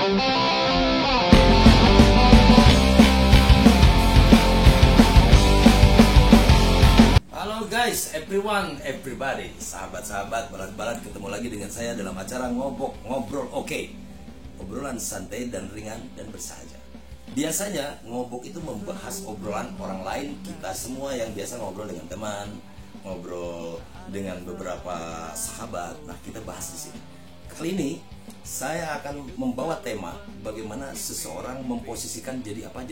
Halo guys, everyone, everybody, sahabat-sahabat, balat-balat, ketemu lagi dengan saya dalam acara Ngobrol Oke. Obrolan santai dan ringan dan bersahaja. Biasanya ngobok itu membahas obrolan orang lain, kita semua yang biasa ngobrol dengan teman, ngobrol dengan beberapa sahabat. Nah, kita bahas di sini. Kali ini saya akan membawa tema bagaimana seseorang memposisikan jadi apa.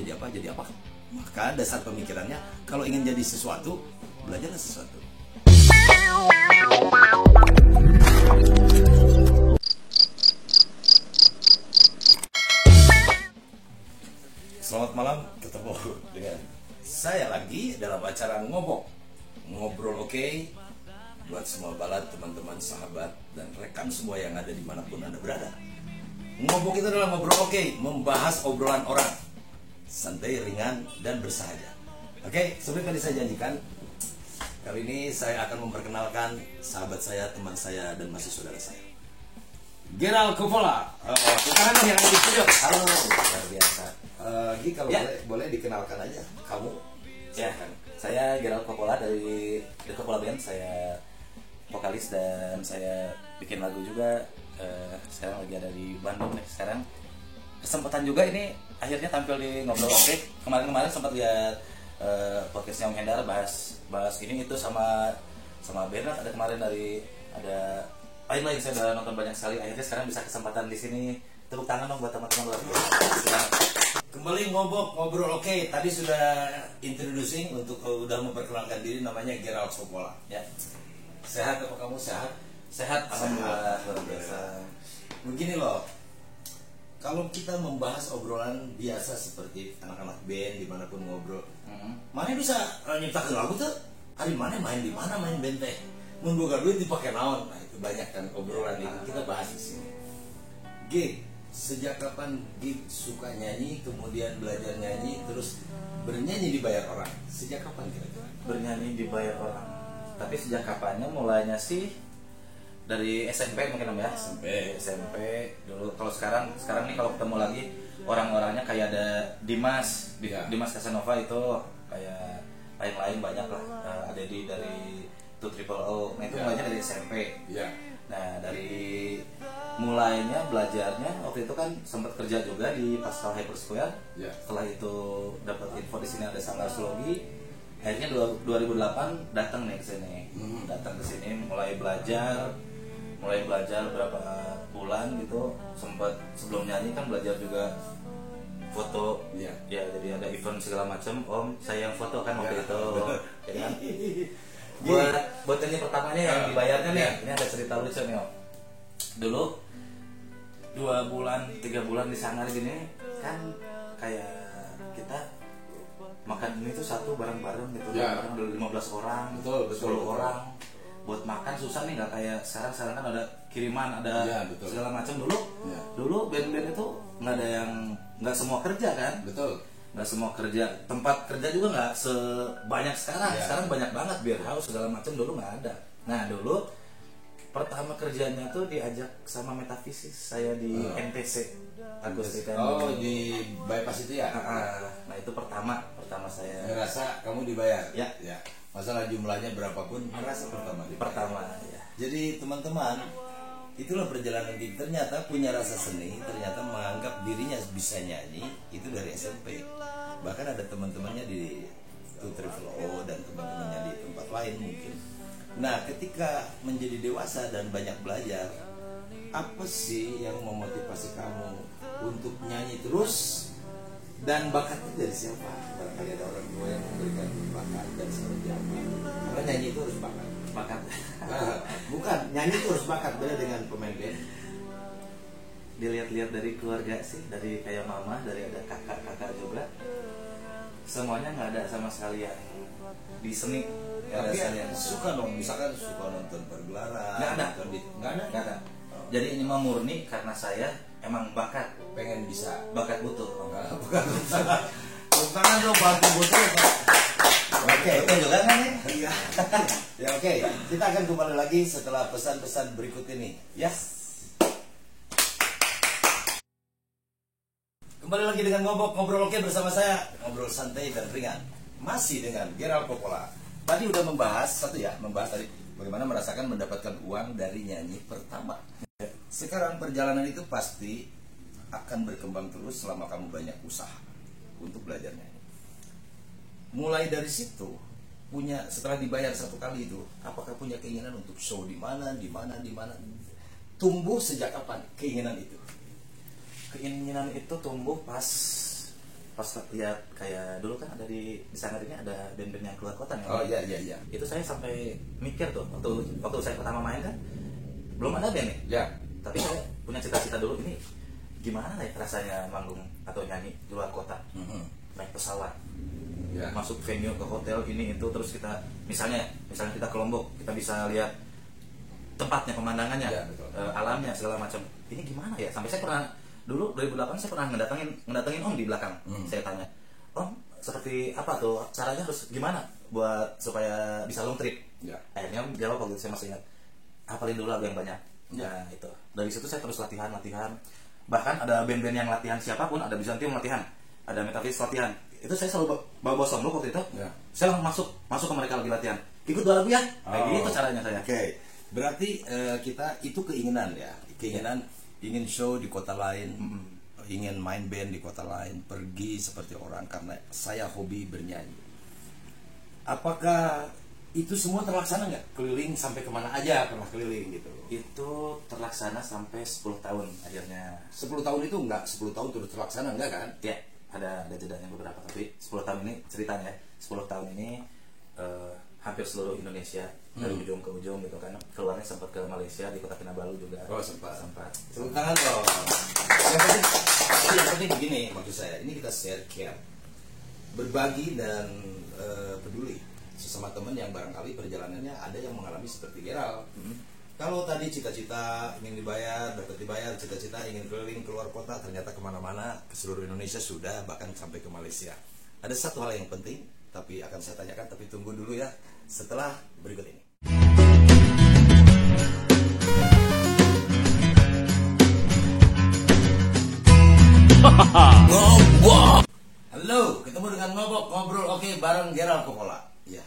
Maka dasar pemikirannya, kalau ingin jadi sesuatu, belajarlah sesuatu. Selamat malam, ketemu dengan saya lagi dalam acara Ngobrol Oke. Buat semua balat, teman-teman, sahabat, dan rekan semua yang ada dimanapun Anda berada. Ngobok itu adalah ngobrol oke, membahas obrolan orang, santai, ringan, dan bersahaja. Oke, seperti tadi saya janjikan, kali ini saya akan memperkenalkan sahabat saya, teman saya, dan masih saudara saya, Gerald Coppola. Bukan yang ada di studio. Halo, luar biasa. Gi, kalau ya, boleh dikenalkan aja kamu. Ya, saya Gerald Coppola dari The Coppola Band. Saya vokalis dan saya bikin lagu juga. Sekarang lagi ada di Bandung nih. Sekarang kesempatan juga ini akhirnya tampil di Ngobrol Oke. Kemarin sempat lihat podcastnya Om Hendar bahas ini itu sama Bernard. Ada kemarin ada lain saya udah nonton banyak sekali. Akhirnya sekarang bisa kesempatan di sini. Tepuk tangan dong buat teman-teman luar biasa. Kembali ngobrol oke. Tadi sudah introducing untuk udah memperkenalkan diri, namanya Gerald Coppola. Ya. Sehat apa kamu? Sehat? Sehat, alhamdulillah, luar biasa. Begini loh, kalau kita membahas obrolan biasa seperti anak-anak band dimanapun ngobrol, mana bisa nyiptakan lagu tuh? Hari mana main di mana main band teh? Mun boga duit dipakai naon? Nah, itu banyak kan obrolan itu kita bahas di sini. Gig, sejak kapan Gig suka nyanyi, kemudian belajar nyanyi, terus bernyanyi dibayar orang? Sejak kapan kira-kira? Bernyanyi dibayar orang. Tapi sejak kapannya mulainya sih dari SMP mungkin Om ya. SMP dulu. Kalau sekarang nih kalau ketemu lagi orang-orangnya kayak ada Dimas Casanova itu kayak lain-lain banyak lah. Ada dari 2 Nah itu mulainya dari SMP. Ya. Nah dari mulainya belajarnya waktu itu kan sempat kerja juga di Pascal Hyper Square. Ya. Setelah itu dapat info di sini ada Sanggar Slogi. Akhirnya 2008 datang nih ke sini. Datang ke sini mulai belajar berapa bulan gitu. Sempat sebelum nyanyi kan belajar juga foto. Ya, jadi ada event segala macam. Om saya yang foto kan waktu itu. Ya kan? Buat ini pertamanya yang dibayarnya nih. Ini ada cerita lucu nih Om. Dulu 2 bulan 3 bulan di Sanggar gini kan kayak kita makan ini tuh satu bareng-bareng gitu. Bareng ada 15 orang, 10 orang. Buat makan susah nih, nggak kayak sekarang kan ada kiriman, ada segala macam. Dulu band-band itu nggak semua kerja kan. Nggak semua kerja, tempat kerja juga nggak sebanyak sekarang. Sekarang banyak banget, beer house segala macam, dulu nggak ada. Nah dulu pertama kerjanya tuh diajak sama Metafisis, saya di NTC Agustika. Oh, di bypass itu ya? Nah itu pertama saya ngerasa kamu dibayar? Ya. Masalah jumlahnya berapapun, merasa pertama dibayar. Pertama ya. Jadi teman-teman, itulah perjalanan Gig. Ternyata punya rasa seni, ternyata menganggap dirinya bisa nyanyi itu dari SMP. Bahkan ada teman-temannya di 2 dan teman-temannya di tempat lain mungkin. Nah, ketika menjadi dewasa dan banyak belajar, apa sih yang memotivasi kamu untuk nyanyi terus? Dan bakatnya dari siapa? Barangkali ada orang tua yang memberikan bakat dan seperti apa? Karena nyanyi itu harus bakat. Bukan, nyanyi itu harus bakat, beda dengan pemain band. Dilihat-lihat dari keluarga sih, dari kayak mama, dari ada kakak juga, semuanya nggak ada sama sekali yang di seni. Tapi suka dong, misalkan suka nonton pergelaran. Nggak ada. Jadi ini mah murni karena saya emang bakat, pengen bisa, bakat butuh. Bukan tangan dong, bantu butuh. Oke, itu juga kan ya? Iya. Ya oke, kita akan kembali lagi setelah pesan-pesan berikut ini. Ya. Kembali lagi dengan ngobrol oke bersama saya, ngobrol santai dan ringan. Masih dengan Gerald Coppola. Tadi udah membahas tadi bagaimana merasakan mendapatkan uang dari nyanyi pertama. Sekarang perjalanan itu pasti akan berkembang terus selama kamu banyak usaha untuk belajar nyanyi. Mulai dari situ, setelah dibayar satu kali itu, apakah punya keinginan untuk show di mana? Tumbuh sejak kapan keinginan itu? Keinginan itu tumbuh pas lihat kayak dulu kan ada di sana ini ada band-band yang keluar kota nih. Oh iya. Itu saya sampai mikir tuh waktu saya pertama main kan belum ada band nih. Ya. Tapi saya punya cita-cita dulu, ini gimana ya rasanya manggung atau nyanyi di luar kota. Naik pesawat. Ya. Masuk venue ke hotel ini itu, terus kita misalnya kita ke Lombok, kita bisa lihat tempatnya, pemandangannya, ya, betul. Alamnya segala macam. Ini gimana ya? Sampai saya pernah dulu 2008 saya pernah ngedatengin Om di belakang. Saya tanya, Om seperti apa tuh caranya, harus gimana buat supaya bisa long trip? Ya. Akhirnya Om jawab, waktu itu saya masih ingat, hafalin dulu lagu yang banyak. Nah itu dari situ saya terus latihan. Bahkan ada band-band yang latihan siapapun, ada Byzantium latihan, ada Metafis latihan. Itu saya selalu bawa soundbox waktu itu. Ya. Saya masuk ke mereka lagi latihan. Ikut 2 lagu ya. Kayak gitu caranya saya. Oke. Berarti kita itu keinginan ya. Ingin show di kota lain, ingin main band di kota lain, pergi seperti orang karena saya hobi bernyanyi. Apakah itu semua terlaksana nggak? Keliling sampai kemana aja pernah keliling gitu? Itu terlaksana sampai 10 tahun akhirnya. 10 tahun itu enggak, 10 tahun terus terlaksana enggak kan? Ya, ada jedanya beberapa, tapi 10 tahun ini ceritanya 10 tahun ini hampir seluruh Indonesia dari ujung ke ujung gitu kan. Keluarnya sempat ke Malaysia di Kota Kinabalu juga. Oh sempat. Tepuk tangan dong. Yang penting begini maksud saya, ini kita share care, berbagi dan peduli sesama teman yang barangkali perjalanannya ada yang mengalami seperti Gerald. Kalau tadi cita-cita ingin dapat dibayar, cita-cita ingin keliling keluar kota, ternyata kemana-mana ke seluruh Indonesia sudah, bahkan sampai ke Malaysia. Ada satu hal yang penting, tapi akan saya tanyakan, tapi tunggu dulu ya setelah berikut ini. Halo, ketemu dengan ngobrol oke bareng Gerald Coppola. Ya,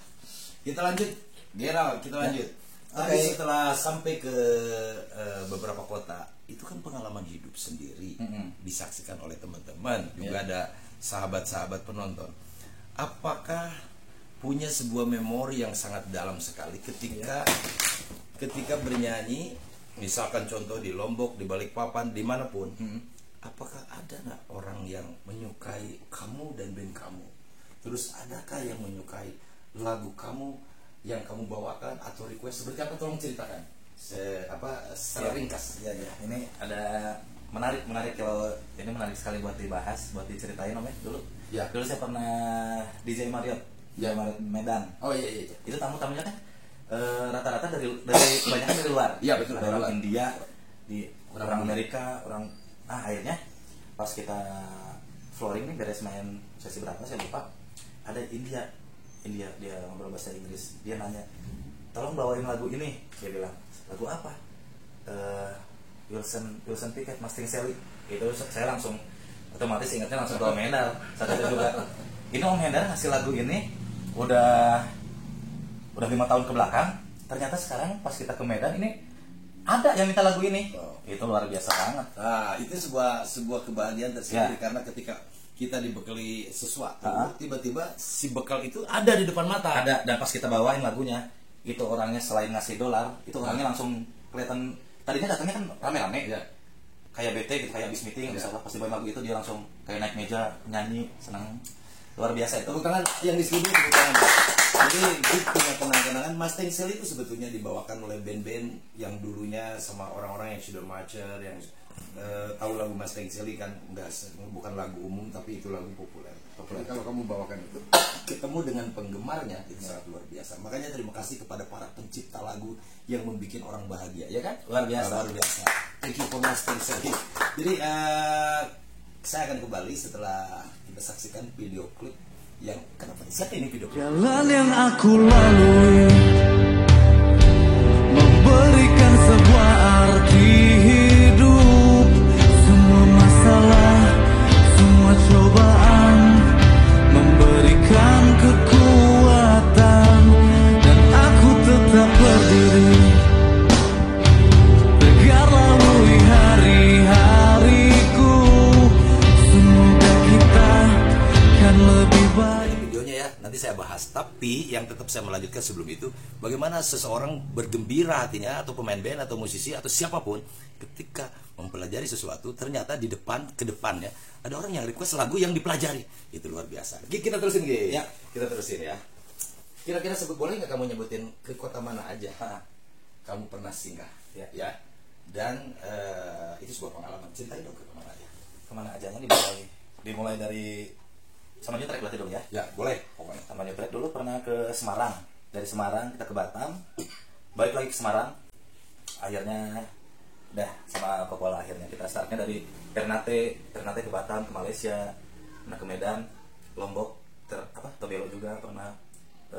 kita lanjut, Gerald, kita lanjut. Tadi setelah sampai ke beberapa kota, itu kan pengalaman hidup sendiri, disaksikan oleh teman-teman, juga ada sahabat-sahabat penonton. Apakah punya sebuah memori yang sangat dalam sekali ketika bernyanyi, misalkan contoh di Lombok, di Balikpapan, dimanapun, apakah ada nggak orang yang menyukai kamu dan band kamu? Terus adakah yang menyukai lagu kamu yang kamu bawakan atau request seperti apa? Tolong ceritakan secara ringkas. Ya, ini ada menarik kalau ini menarik sekali buat dibahas, buat diceritain Om ya. Dulu saya pernah DJ Marriott Medan. Oh iya. Itu tamu-tamunya kan rata-rata dari kebanyakan dari luar. Iya betul. Ada orang India, orang Amerika, akhirnya pas kita flooring nih, beres main sesi berapa saya lupa, ada India dia ngobrol bahasa Inggris, dia nanya, tolong bawain lagu ini. Dia bilang, lagu apa? Wilson Pickett, Mustang Sally. Itu saya langsung otomatis ingatnya langsung ke Om Hendar. Saat itu juga ini Om Hendar ngasih lagu ini udah 5 tahun ke belakang. Ternyata sekarang pas kita ke Medan ini ada yang minta lagu ini. Itu luar biasa banget. Nah, itu sebuah kebahagiaan tersendiri karena ketika kita dibekali sesuatu, tiba-tiba si bekal itu ada di depan mata. Ada, dan pas kita bawain lagunya, itu orangnya selain ngasih dolar, itu orangnya langsung kelihatan. Tadinya datangnya kan rame-rame, kayak bete gitu, kayak habis meeting, misalnya pas dibawain lagu itu dia langsung kayak naik meja, nyanyi, senang. Luar biasa itu. Tepuk tangan yang di sini, tepuk tangan. Jadi punya kenangan-kenangan. Mustang Sally itu sebetulnya dibawakan oleh band-band yang dulunya sama orang-orang yang sudah mature, yang tahu lagu Mustang Sally kan, bukan lagu umum tapi itu lagu populer. Kalau kamu bawakan itu, ketemu dengan penggemarnya itu sangat luar biasa. Makanya terima kasih kepada para pencipta lagu yang membuat orang bahagia, ya kan? Luar biasa. Thank you for Mustang Sally. Jadi saya akan kembali setelah kita saksikan video klip yang kenapa siapa ini video klip? Jalan yang aku lalui memberikan sebuah arti hidup. Semua masalah, semua nanti saya bahas. Tapi yang tetap saya melanjutkan sebelum itu, bagaimana seseorang bergembira hatinya, atau pemain band atau musisi atau siapapun, ketika mempelajari sesuatu, ternyata di depannya ada orang yang request lagu yang dipelajari. Itu luar biasa. Kita terusin, Gi. Ya. Kita terusin ya. Kira-kira boleh nggak kamu nyebutin ke kota mana aja kamu pernah singgah? Ya. Dan itu sebuah pengalaman. Ceritain dong ke kemana aja. Kemana aja dimulai dari sama New Track berarti dong ya? Ya, boleh. Pokoknya. Sama New Track dulu pernah ke Semarang. Dari Semarang kita ke Batam. Balik lagi ke Semarang. Akhirnya udah sama Popola, akhirnya kita startnya dari Ternate ke Batam, ke Malaysia, pernah ke Medan, Lombok, Tobelo juga pernah,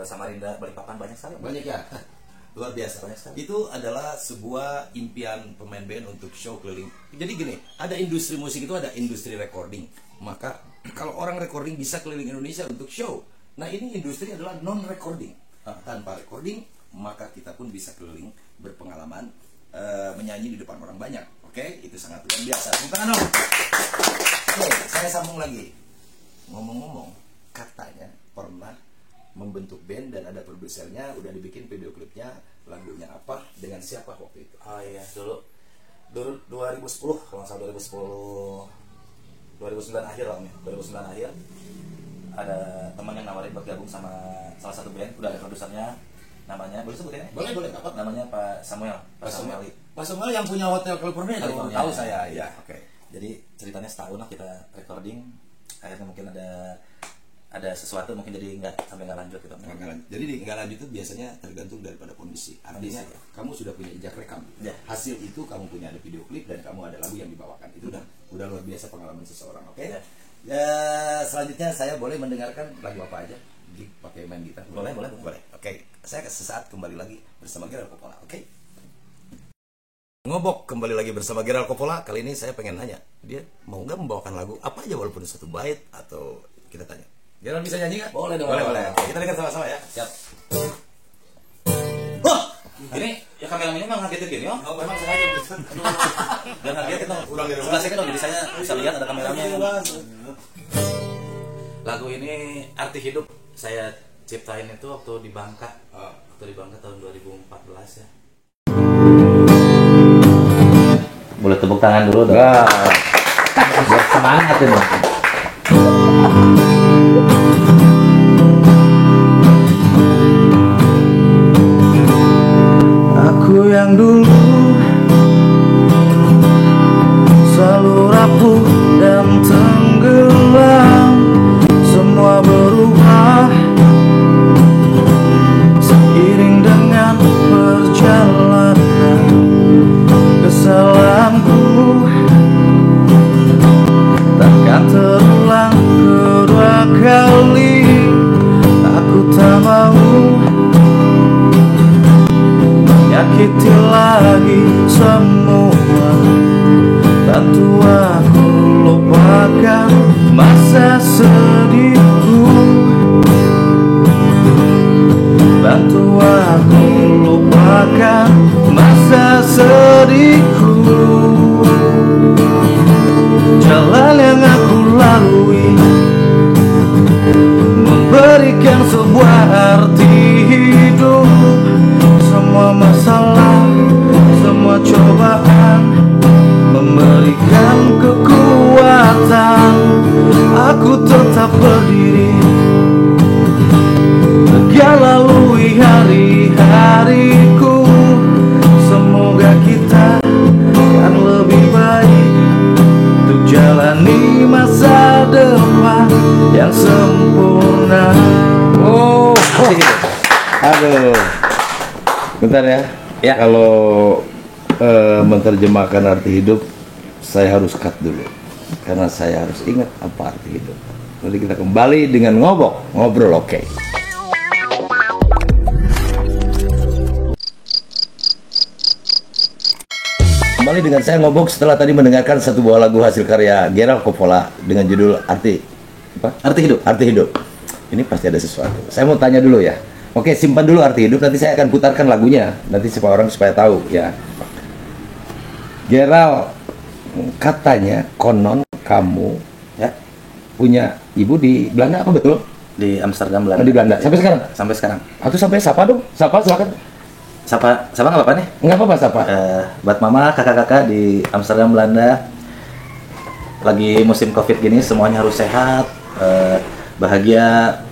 Samarinda, Balikpapan, banyak sekali. Banyak ya. Luar biasa. Banyak sekali. Itu adalah sebuah impian pemain band untuk show keliling. Jadi gini, ada industri musik itu ada industri recording. Maka kalau orang recording bisa keliling Indonesia untuk show. Nah, ini industri adalah non recording. Tanpa recording, maka kita pun bisa keliling berpengalaman menyanyi di depan orang banyak. Oke, itu sangat luar biasa. Tepuk tangan dong. Oke, saya sambung lagi. Ngomong-ngomong, katanya pernah membentuk band dan ada produsernya, udah dibikin video klipnya, lagunya apa, dengan siapa waktu itu? Oh iya, dulu 2010, kalau nggak salah 2009 akhir lah, 2009 akhir ada teman yang nawarin buat gabung sama salah satu band, udah ada produsernya, namanya boleh sebutin ya? Boleh, apa? Namanya Pak Samuel. Pak Samuel yang punya Hotel California, tahu saya, ya. Oke. Jadi ceritanya setahun lah kita recording, akhirnya mungkin ada sesuatu mungkin jadi sampai nggak lanjut gitu. Jadi nggak lanjut itu biasanya tergantung daripada kondisi. Artinya kamu sudah punya jejak rekam. Ya. Hasil itu kamu punya ada video klip dan kamu ada lagu yang dibawakan. Itu udah luar biasa pengalaman seseorang. Oke. Ya. Selanjutnya saya boleh mendengarkan lagu apa aja? Pakai main gitar. Boleh. Oke. Saya sesaat kembali lagi bersama Gerald Coppola. Oke. Ngobok kembali lagi bersama Gerald Coppola. Kali ini saya pengen nanya, dia mau nggak membawakan lagu apa aja walaupun satu bait, atau kita tanya, Gerald bisa nyanyi nggak? Boleh dong. Boleh. Oke, kita dengar sama-sama ya. Siap. Wah, ini ya kamera ini emang ngagetin gini, oh? Memang sengaja. Dan ngagetin dong. Ulang dari Sebelah sini dong, jadi saya bisa lihat ada kameranya. Lagu ini Arti Hidup saya ciptain itu waktu di Bangka. Waktu di Bangka tahun 2014 ya. Boleh tepuk tangan dulu dong. Biar semangat ini. Aku yang dulu selalu rapuh dan tenggelam, semua berubah seiring dengan perjalanan. Kesalahanku takkan terulang kedua kali. Aku tak mau menyakiti lagi semua. Bantu aku lupakan masa sedihku. Bantu aku lupakan masa sedihku. Jalan yang aku lalui memberikan sebuah arti hidup. Semua masalah, semua cobaan memberikan kekuatan. Aku tetap berdiri, tegak lalui hari-hariku. Semoga kita akan lebih baik untuk jalani masa depan yang sempurna. Oh, aduh. Bentar ya. Ya. Kalau menerjemahkan arti hidup, saya harus cut dulu. Karena saya harus ingat apa arti hidup. Nanti kita kembali dengan ngobrol oke. Kembali dengan saya ngobok setelah tadi mendengarkan satu buah lagu hasil karya Gerald Coppola dengan judul Arti Hidup. Arti Hidup. Ini pasti ada sesuatu. Saya mau tanya dulu ya. Oke, simpan dulu Arti Hidup, nanti saya akan putarkan lagunya. Nanti supaya tahu ya. Gerald, katanya konon kamu ya punya ibu di Belanda, apa betul? Di Amsterdam, Belanda. Di Belanda. Sampai sekarang? Sampai sekarang. Atau sampai sapa dong? Sapa silakan. Sapa nggak apa-apa nih? Nggak apa-apa sapa. Buat mama, kakak-kakak di Amsterdam, Belanda. Lagi musim Covid gini, semuanya harus sehat, bahagia,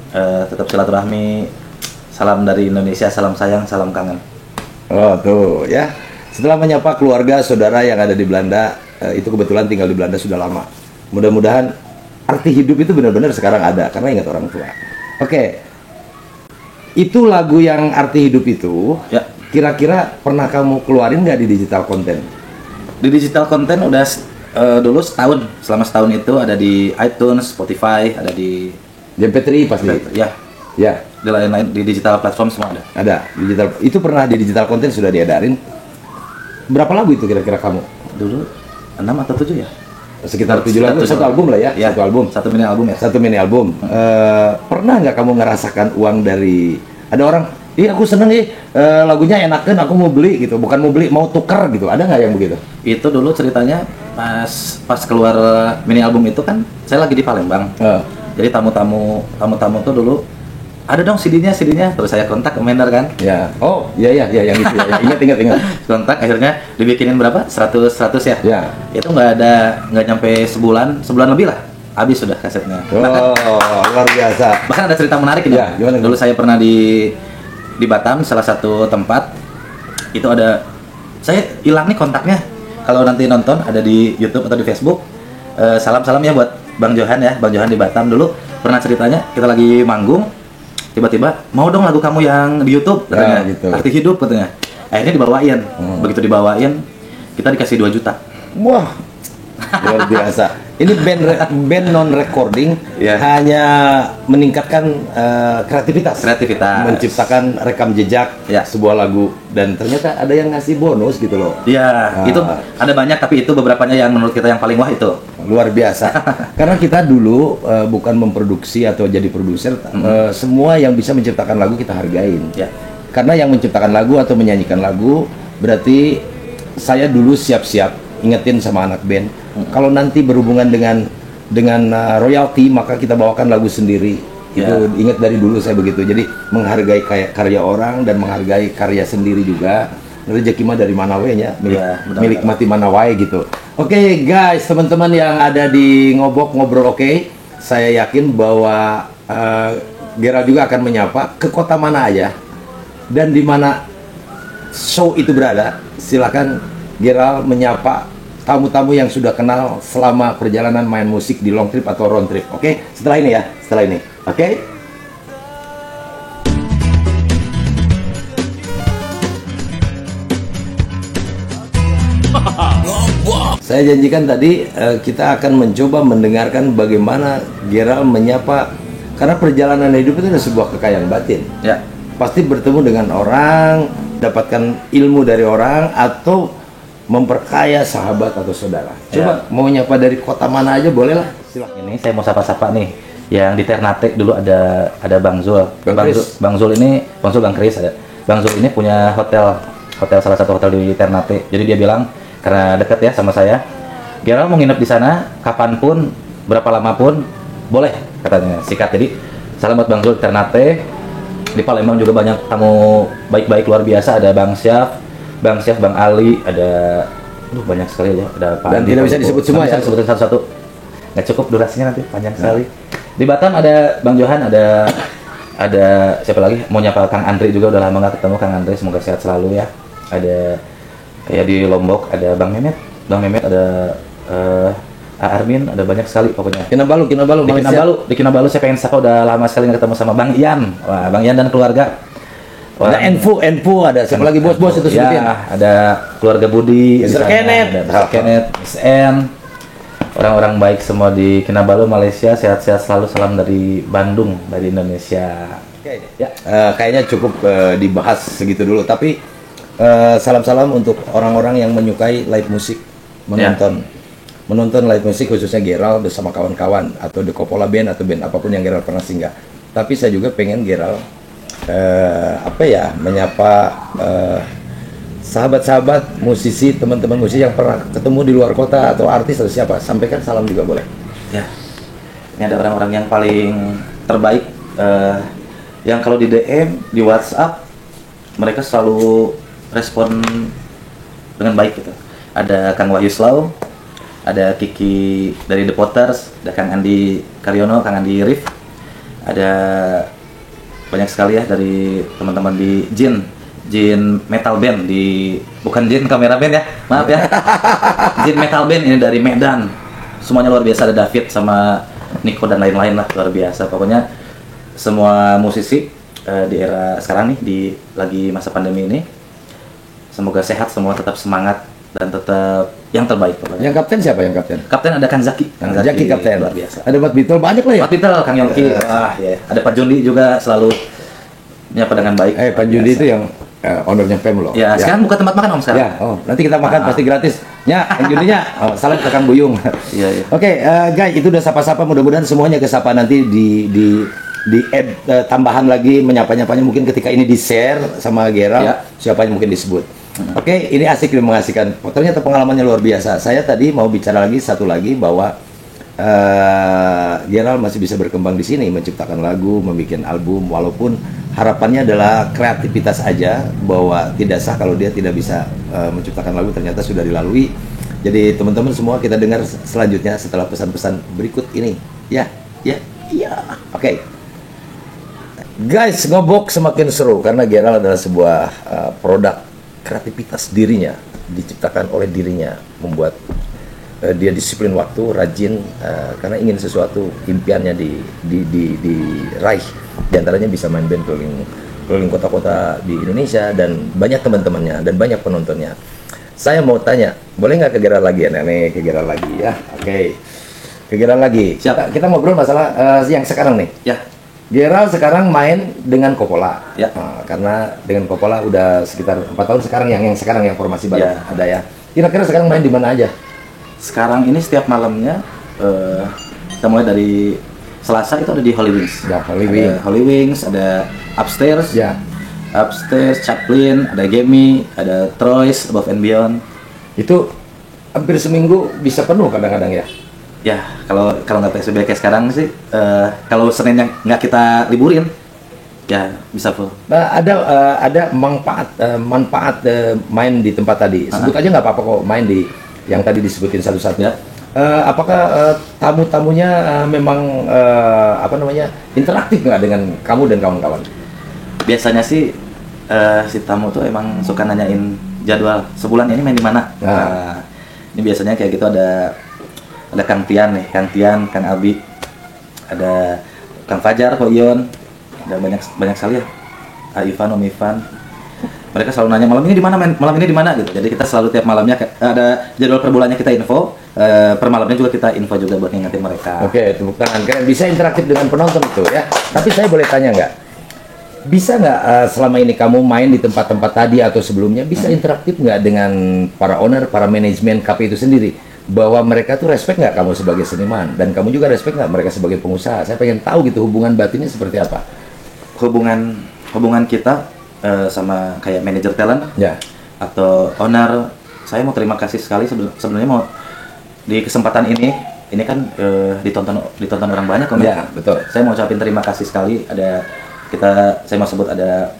tetap silaturahmi. Salam dari Indonesia, salam sayang, salam kangen. Oh tuh ya. Setelah menyapa keluarga, saudara yang ada di Belanda, itu kebetulan tinggal di Belanda sudah lama. Mudah-mudahan arti hidup itu benar-benar sekarang ada karena ingat orang tua. Oke. Itu lagu yang arti hidup itu. Ya. Kira-kira pernah kamu keluarin nggak di digital konten? Di digital konten udah dulu setahun. Selama setahun itu ada di iTunes, Spotify, ada di MP3 pasti. ya, Ya, di lain-lain di digital platform semua ada. ada digital. Itu pernah di digital konten sudah diedarin. Berapa lagu itu kira-kira kamu? Dulu 6 atau 7 ya? Sekitar 7 lagu, satu album lah ya, Ya, satu album. Satu mini album ya. Satu mini album. Pernah nggak kamu ngerasakan uang dari ada orang? Iya aku seneng lagunya enakan, aku mau beli gitu. Bukan mau beli, mau tuker gitu. Ada nggak yang begitu? Itu dulu ceritanya pas keluar mini album itu kan saya lagi di Palembang. Jadi tamu-tamu tuh dulu ada dong CD-nya, terus saya kontak ke vendor kan. Ya. Oh, iya yang itu ya. Ingat. Kontak akhirnya dibikinin berapa? 100 ya. Ya. Itu nggak nyampe sebulan lebih lah. Habis sudah kasetnya. Oh, luar biasa. Bahkan ada cerita menarik ini. Ya, gimana? Dulu saya pernah di Batam, salah satu tempat itu ada, saya hilang nih kontaknya. Kalau nanti nonton ada di YouTube atau di Facebook. Salam ya buat Bang Johan ya, Bang Johan di Batam dulu pernah ceritanya kita lagi manggung, tiba-tiba mau dong lagu kamu yang di YouTube katanya, gitu. Arti hidup katanya. Akhirnya dibawain. Begitu dibawain, kita dikasih 2 juta. Wah, luar biasa. Ini band non recording Ya. hanya meningkatkan kreativitas, menciptakan rekam jejak Ya. sebuah lagu dan ternyata ada yang ngasih bonus gitu loh. Iya, itu ada banyak tapi itu beberapanya yang menurut kita yang paling wah itu. Luar biasa. Karena kita dulu bukan memproduksi atau jadi produser, semua yang bisa menciptakan lagu kita hargain. Ya. Karena yang menciptakan lagu atau menyanyikan lagu berarti saya dulu siap-siap ingetin sama anak band. Kalau nanti berhubungan dengan royalti maka kita bawakan lagu sendiri. Itu ingat dari dulu saya begitu. Jadi menghargai karya orang dan menghargai karya sendiri juga. Rezeki mah dari mana we nya, milik mati mana wae gitu. Oke guys, teman-teman yang ada di ngobrol oke. Saya yakin bahwa Gerald juga akan menyapa ke kota mana aja dan di mana show itu berada. Silakan Gerald menyapa tamu-tamu yang sudah kenal selama perjalanan main musik di long trip atau round trip. Oke? Setelah ini ya, setelah ini. Oke? Saya janjikan tadi kita akan mencoba mendengarkan bagaimana Gerald menyapa, karena perjalanan hidup itu adalah sebuah kekayaan batin. Ya. Pasti bertemu dengan orang, dapatkan ilmu dari orang atau memperkaya sahabat atau saudara. Coba mau nyapa dari kota mana aja boleh lah. Silakan. Ini saya mau sapa-sapa nih. Yang di Ternate dulu ada Bang Zul. Bang Zul ini, Bang Kris ada. Bang Zul ini punya hotel salah satu hotel di Ternate. Jadi dia bilang karena dekat ya sama saya, Gerald mau nginep di sana kapanpun, berapa lama pun boleh katanya. Sikat. Jadi salam buat Bang Zul di Ternate. Di Palembang juga banyak tamu baik-baik luar biasa. Ada Bang Syaf, Bang Ali, ada banyak sekali ya. Ada Pak Dan Andi, tidak bisa disebut semua ya. Bisa disebutin satu-satu. Nggak cukup durasinya nanti panjang sekali. Di Batam ada Bang Johan, ada siapa lagi? Mau nyapa Kang Andri juga, udah lama nggak ketemu Kang Andri, semoga sehat selalu ya. Ada kayak di Lombok ada Bang Mehmet ada Armin, ada banyak sekali pokoknya. Kinabalu, Di Kinabalu saya pengen sapa, udah lama sekali nggak ketemu sama Bang Ian. Wah, Bang Ian dan keluarga. Ada Enfu ada siapa lagi bos-bos itu sebutin. Ya, ada keluarga Budi, Mr. ada Kenneth, Miss N, orang-orang baik semua di Kinabalu, Malaysia, sehat-sehat selalu. Salam dari Bandung, dari Indonesia. Ya, kayaknya cukup dibahas segitu dulu. Tapi salam-salam untuk orang-orang yang menyukai live musik, menonton live musik khususnya Gerald bersama kawan-kawan atau The Coppola Band atau band apapun yang Gerald pernah singgah. Tapi saya juga pengen Gerald menyapa sahabat-sahabat musisi, teman-teman musisi yang pernah ketemu di luar kota atau artis atau siapa, sampaikan salam juga boleh. Ya, ini ada orang-orang yang paling terbaik yang kalau di DM di WhatsApp mereka selalu respon dengan baik gitu. Ada Kang Wahyu Slau, ada Kiki dari The Potters, ada Kang Andi Karyono, Kang Andi Rif, ada banyak sekali ya dari teman-teman di Jin Metal Band, bukan Jin Kamera Band ya, maaf ya. Jin Metal Band ini dari Medan, semuanya luar biasa. Ada David sama Nico dan lain-lain lah, luar biasa. Pokoknya semua musisi di era sekarang nih, lagi masa pandemi ini, semoga sehat semua, tetap semangat dan tetap yang terbaik pokoknya. Yang kapten siapa yang kapten? Kapten ada Kang Zaki. Kang Zaki kapten. Luar biasa. Ada Pak Bitul, banyak lah ya. Pak Pitel, Kang Yongki. Wah, ya. Ada Pak Jundi juga selalu menyapa dengan baik. Pak Jundi itu yang ownernya PEM loh. Ya, sekarang buka tempat makan Om sekarang. Ya, nanti kita makan pasti gratis. Ya, Kang Jundinya. Salam ke Kang Buyung. Iya, iya. Oke, guys, itu udah sapa-sapa, mudah-mudahan semuanya kesapa nanti di add tambahan lagi menyapa-nyapanya mungkin ketika ini di-share sama Gerald, ya. siapa yang mungkin disebut. Oke, ini asik dan mengasihkan. Ternyata pengalamannya luar biasa. Saya tadi mau bicara lagi satu lagi bahwa Gerald masih bisa berkembang di sini, menciptakan lagu, membuat album, walaupun harapannya adalah kreativitas aja, bahwa tidak sah kalau dia tidak bisa menciptakan lagu, ternyata sudah dilalui. Jadi teman-teman semua, kita dengar selanjutnya setelah pesan-pesan berikut ini. Ya. Oke. Guys, ngobok semakin seru karena Gerald adalah sebuah produk kreativitas dirinya, diciptakan oleh dirinya, membuat dia disiplin waktu, rajin, karena ingin sesuatu, impiannya diraih. Di antaranya bisa main band keliling kota-kota di Indonesia, dan banyak teman-temannya dan banyak penontonnya. Saya mau tanya, boleh nggak ke Gerald lagi ya? Nenek ke Gerald lagi ya. Oke. Ke Gerald lagi. Siap. Kita ngobrol masalah yang sekarang nih. Ya. Gerald sekarang main dengan Coppola. Ya. Karena dengan Coppola udah sekitar 4 tahun sekarang, yang sekarang yang formasi baru Ya. ada ya. Kira-kira sekarang main di mana aja? Sekarang ini setiap malamnya kita mulai dari Selasa itu ada di Holy Wings. Ya, Ada Holy Wings, ada Upstairs. Ya. Upstairs, Chaplin, ada Gemi, ada Troyes, Above and Beyond. Itu hampir seminggu bisa penuh kadang-kadang ya. Ya, kalau nggak PSBB kayak sekarang sih, kalau Seninnya nggak kita liburin, ya bisa full. Nah, ada manfaat main di tempat tadi. Sebut aja nggak apa-apa kok, main di yang tadi disebutin satu-satu. Ya. Apakah tamu-tamunya memang interaktif nggak dengan kamu dan kawan-kawan? Biasanya sih si tamu tuh emang suka nanyain jadwal sebulan ini main di mana. Nah, ini biasanya kayak gitu, ada Kang Tian nih, Kang Abi, ada Kang Fajar, Ko Ion, ada banyak sekali ya. Ivan, Om Ivan. Mereka selalu nanya malam ini di mana, malam ini di mana gitu. Jadi kita selalu tiap malamnya ada jadwal per bulannya kita info, per malamnya juga kita info juga buat ngingetin mereka. Oke, tepuk tangan. Keren, bisa interaktif dengan penonton itu ya. Tapi saya boleh tanya nggak? Bisa nggak selama ini kamu main di tempat-tempat tadi atau sebelumnya, bisa interaktif nggak dengan para owner, para manajemen KP itu sendiri? Bahwa mereka tuh respect nggak kamu sebagai seniman, dan kamu juga respect nggak mereka sebagai pengusaha? Saya pengen tahu gitu hubungan batinnya seperti apa. Hubungan kita sama kayak manajer talent Ya. atau owner, saya mau terima kasih sekali sebenarnya mau di kesempatan ini kan ditonton orang banyak Om. Ya, betul. Saya mau ucapin terima kasih sekali. Saya mau sebut ada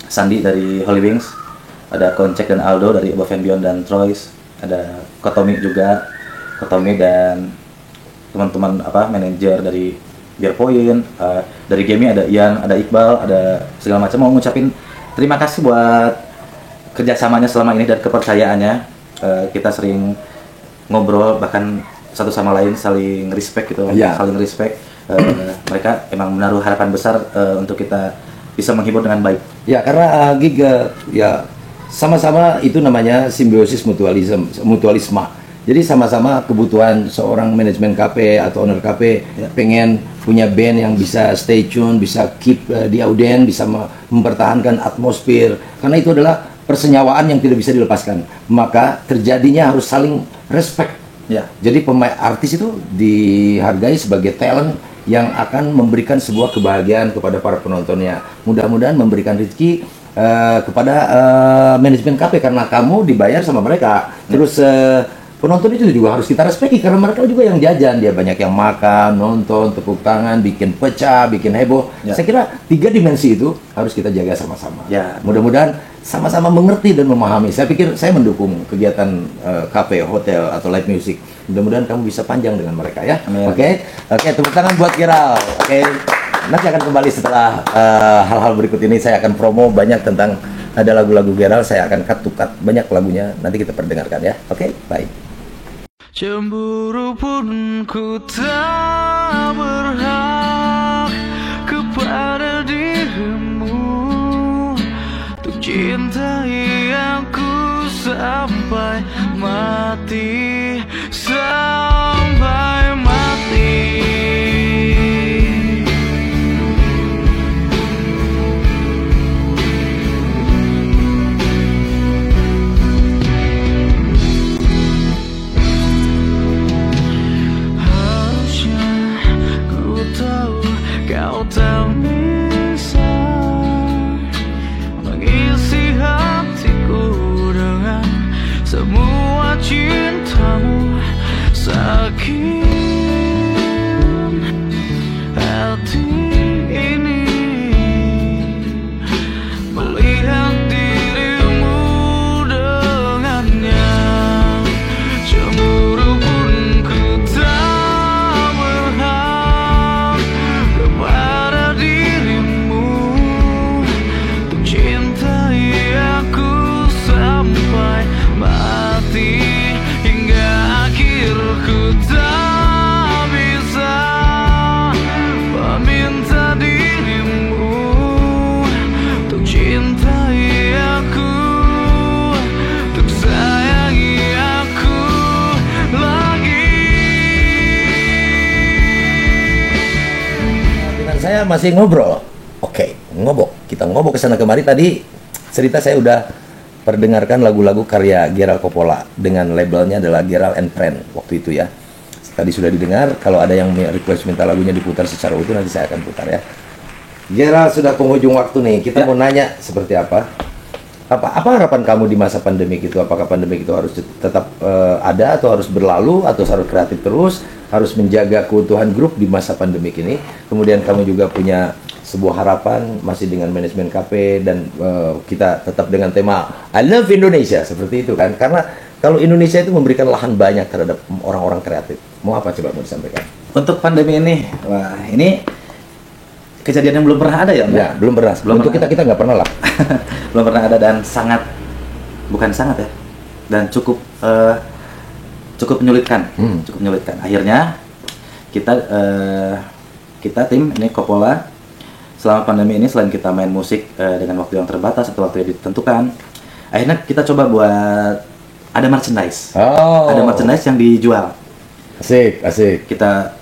Sandi dari Holy Wings, ada Koncek dan Aldo dari Above and Beyond dan Troyes, ada Kotomi dan teman-teman manajer dari Beer Point, dari Gemi ada Ian, ada Iqbal, ada segala macam. Mau ngucapin terima kasih buat kerjasamanya selama ini dan kepercayaannya. Kita sering ngobrol, bahkan satu sama lain saling respect gitu, saling respect. Mereka emang menaruh harapan besar untuk kita bisa menghibur dengan baik. Ya, karena gig ya sama-sama itu namanya simbiosis mutualisme. Jadi sama-sama kebutuhan seorang manajemen KP atau owner KP pengen punya band yang bisa stay tune, bisa keep di audien, bisa mempertahankan atmosfer. Karena itu adalah persenyawaan yang tidak bisa dilepaskan. Maka terjadinya harus saling respect. Ya. Jadi artis itu dihargai sebagai talent yang akan memberikan sebuah kebahagiaan kepada para penontonnya. Mudah-mudahan memberikan rezeki kepada manajemen KP karena kamu dibayar sama mereka. Terus penonton itu juga harus kita respekti karena mereka juga yang jajan, dia banyak yang makan, nonton, tepuk tangan, bikin pecah, bikin heboh. Ya. Saya kira 3 dimensi itu harus kita jaga sama-sama. Ya. Mudah-mudahan sama-sama mengerti dan memahami. Saya pikir saya mendukung kegiatan kafe, hotel atau live music. Mudah-mudahan kamu bisa panjang dengan mereka ya. Amin. Oke, tepuk tangan buat Geral. Oke. Nanti akan kembali setelah hal-hal berikut ini. Saya akan promo banyak tentang ada lagu-lagu Geral. Saya akan cut banyak lagunya. Nanti kita perdengarkan ya. Oke, bye. Cemburu pun ku tak berhak kepada dirimu, untuk cintai aku sampai mati, sampai mati. Kau tak bisa mengisi hatiku dengan semua cintamu. Sakit hati ini melihat dirimu dengannya. Cemburu pun ku tak berhak kepada dirimu, untuk cintai aku sampai mati, hingga akhir ku tak bisa meminta dirimu untuk cintai aku, untuk sayangi aku lagi. Dengan saya masih ngobrol. Oke, ngobok. Kita ngobok ke sana kemari. Tadi cerita saya udah perdengarkan lagu-lagu karya Geral Coppola dengan labelnya adalah Geral and Friend waktu itu ya. Tadi sudah didengar. Kalau ada yang request minta lagunya diputar secara utuh, nanti saya akan putar ya. Geral, sudah penghujung waktu nih. Kita mau nanya seperti apa? Apa harapan kamu di masa pandemik itu? Apakah pandemik itu harus tetap ada atau harus berlalu atau harus kreatif terus? Harus menjaga keutuhan grup di masa pandemik ini. Kemudian kamu juga punya sebuah harapan masih dengan manajemen kafe dan kita tetap dengan tema I Love Indonesia seperti itu kan? Karena kalau Indonesia itu memberikan lahan banyak terhadap orang-orang kreatif. Mau apa coba mau disampaikan? Untuk pandemi ini, wah ini kejadian yang belum pernah ada ya, Mbak? Ya, belum pernah. Untuk kita nggak pernah lah. Belum pernah ada dan bukan sangat ya, dan cukup menyulitkan, cukup menyulitkan. Akhirnya kita tim ini Coppola selama pandemi ini selain kita main musik dengan waktu yang terbatas atau waktu yang ditentukan, akhirnya kita coba buat ada merchandise. Oh. Ada merchandise yang dijual. Asik. Kita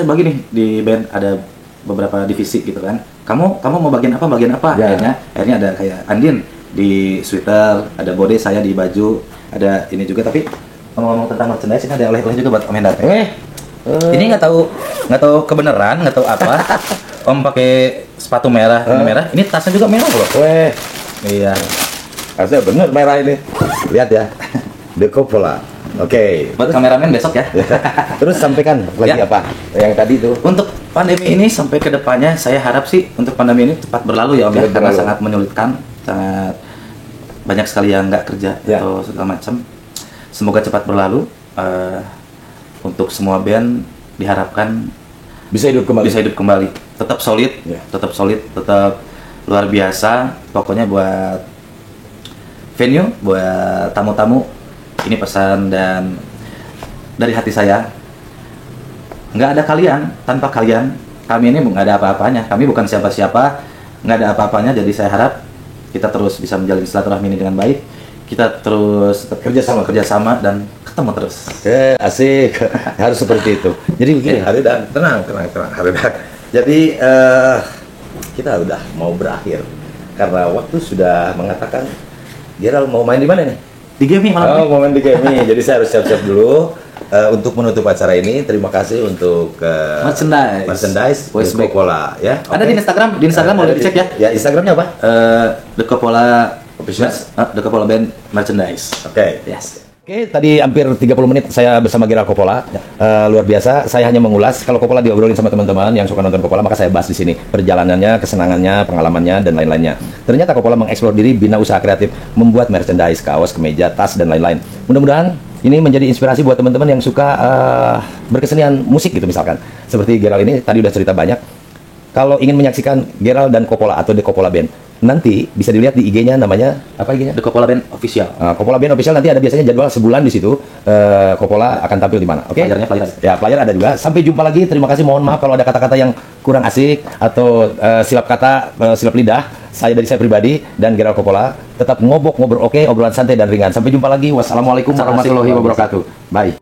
bagi nih di band ada beberapa divisi gitu kan. Kamu mau bagian apa? Ya. Akhirnya ada kayak Andin di sweater, ada Bode saya di baju, ada ini juga. Tapi ngomong tentang merchandise ini ada oleh-oleh juga buat Om Hendar. Ini nggak tahu kebenaran, nggak tahu apa. Om pakai sepatu merah, ini merah. Ini tasnya juga merah loh. Weh, Iya. asli bener merah ini. Lihat ya, The Coppola. Oke. Buat kameramen besok ya. Terus sampaikan lagi Ya. apa? Yang tadi itu. Untuk pandemi ini sampai ke depannya saya harap sih untuk pandemi ini cepat berlalu ya Om ya, Cepat karena berlalu. sangat menyulitkan, sangat banyak sekali yang nggak kerja Ya. atau segala macam. Semoga cepat berlalu. Untuk semua band diharapkan Bisa hidup kembali. bisa hidup kembali, tetap solid, Ya. tetap luar biasa. Pokoknya buat venue, buat tamu-tamu, ini pesan dan dari hati saya. Nggak ada kalian, tanpa kalian kami ini nggak ada apa-apanya. Kami bukan siapa-siapa, nggak ada apa-apanya. Jadi saya harap kita terus bisa menjalin silaturahmi ini dengan baik. Kita terus tetap kerjasama dan ketemu terus. Asik. Harus seperti itu. Jadi begini, Haridan, tenang, Haridan. Jadi kita udah mau berakhir karena waktu sudah mengatakan Geral mau main di mana nih? Di gaming malam ini. Oh, mau main di gaming. Jadi saya harus siap-siap dulu untuk menutup acara ini. Terima kasih untuk merchandise Voice The Back. Coppola ya. Ada di Instagram, boleh dicek ya. Ya, Instagramnya apa? The Coppola Official. The Coppola Band merchandise. Oke. Yes. Oke, tadi hampir 30 menit saya bersama Gerald Coppola. Luar biasa, saya hanya mengulas. Kalau Coppola diobrolin sama teman-teman yang suka nonton Coppola, maka saya bahas di sini. Perjalanannya, kesenangannya, pengalamannya, dan lain-lainnya. Ternyata Coppola mengeksplor diri, bina usaha kreatif, membuat merchandise, kaos, kemeja, tas, dan lain-lain. Mudah-mudahan ini menjadi inspirasi buat teman-teman yang suka berkesenian musik gitu misalkan. Seperti Gerald ini, tadi udah cerita banyak. Kalau ingin menyaksikan Gerald dan Coppola atau The Coppola Band, nanti bisa dilihat di IG-nya, namanya apa IG-nya? The Coppola Band Official. Coppola Band Official, nanti ada biasanya jadwal sebulan di situ. Coppola akan tampil di mana? Oke? Flyer. Ya, flyer ada juga. Sampai jumpa lagi. Terima kasih. Mohon maaf kalau ada kata-kata yang kurang asik atau silap kata, silap lidah. Saya pribadi dan Gerald Coppola tetap ngobrol oke, obrolan santai dan ringan. Sampai jumpa lagi. Wassalamualaikum warahmatullahi wabarakatuh. Bye.